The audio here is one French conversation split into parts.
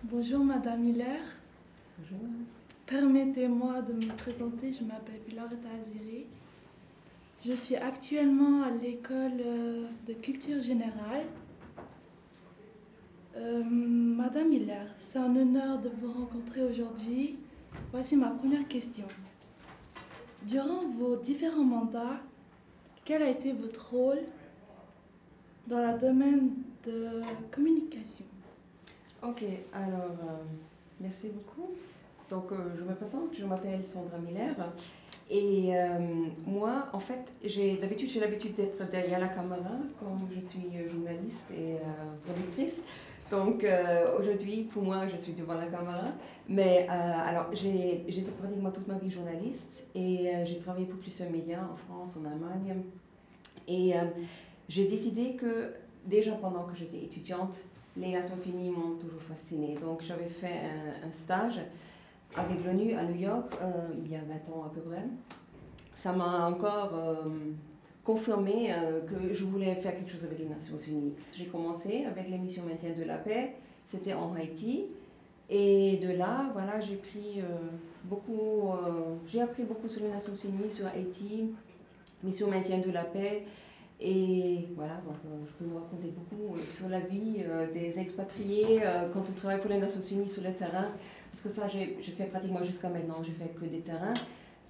Bonjour Madame Hiller. Bonjour. Permettez-moi de me présenter, je m'appelle Piloretta Aziri. Je suis actuellement à l'école de culture générale. Madame Hiller, c'est un honneur de vous rencontrer aujourd'hui. Voici ma première question. Durant vos différents mandats, quel a été votre rôle dans le domaine de communication? Ok, alors merci beaucoup. Donc je me présente, je m'appelle Sandra Miller et moi en fait j'ai l'habitude d'être derrière la caméra quand je suis journaliste et productrice. Donc aujourd'hui pour moi je suis devant la caméra, mais alors j'ai pratiquement toute ma vie journaliste et j'ai travaillé pour plusieurs médias en France, en Allemagne et j'ai décidé que déjà pendant que j'étais étudiante, les Nations Unies m'ont toujours fascinée. Donc j'avais fait un stage avec l'ONU à New York il y a 20 ans à peu près. Ça m'a encore confirmé que je voulais faire quelque chose avec les Nations Unies. J'ai commencé avec les missions maintien de la paix, c'était en Haïti. Et de là, voilà, j'ai appris beaucoup sur les Nations Unies, sur Haïti, mission maintien de la paix. Et voilà, donc je peux vous raconter beaucoup sur la vie des expatriés quand on travaille pour les Nations Unies sur le terrain. Parce que ça, j'ai fait pratiquement jusqu'à maintenant, j'ai fait que des terrains.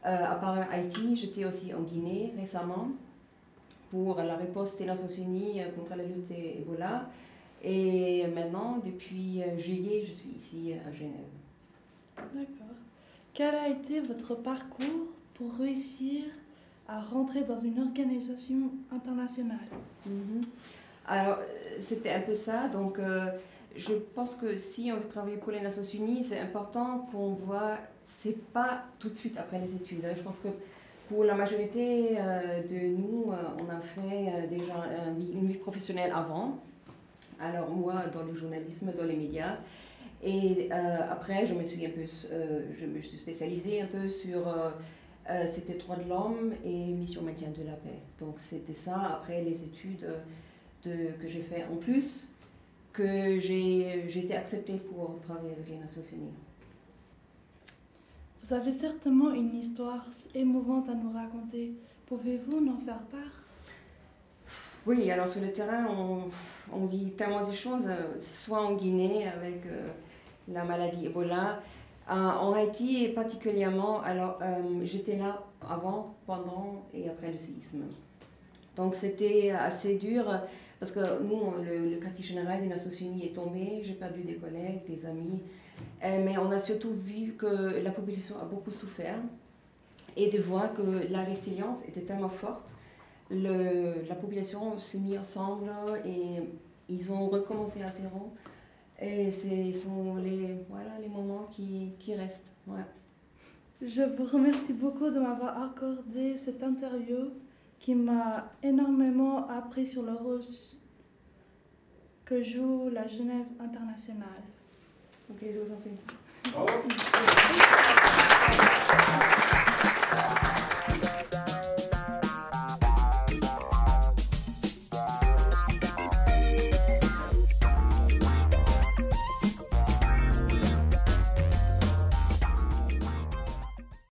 À part Haïti, j'étais aussi en Guinée récemment pour la riposte des Nations Unies contre la lutte Ebola. Et maintenant, depuis juillet, je suis ici à Genève. D'accord. Quel a été votre parcours pour réussir à rentrer dans une organisation internationale? Alors, c'était un peu ça. Donc, je pense que si on veut travailler pour les Nations Unies, c'est important qu'on voit, c'est pas tout de suite après les études. Je pense que pour la majorité de nous, on a fait déjà une vie professionnelle avant. Alors, moi, dans le journalisme, dans les médias. Et après, je me suis spécialisée un peu sur c'était droits de l'homme et mission maintien de la paix. Donc c'était ça, après les études que j'ai fait en plus, que j'ai été acceptée pour travailler avec les Nations Unies. Vous avez certainement une histoire émouvante à nous raconter. Pouvez-vous nous en faire part? Oui, alors sur le terrain, on vit tellement de choses, soit en Guinée avec la maladie Ebola, en Haïti et particulièrement, alors j'étais là avant, pendant et après le séisme. Donc c'était assez dur parce que nous, le quartier général des Nations Unies est tombé, j'ai perdu des collègues, des amis, mais on a surtout vu que la population a beaucoup souffert et de voir que la résilience était tellement forte. La population s'est mise ensemble et ils ont recommencé à zéro. Et ce sont les moments qui restent. Ouais. Je vous remercie beaucoup de m'avoir accordé cette interview qui m'a énormément appris sur le rôle que joue la Genève internationale. Ok, je vous en prie.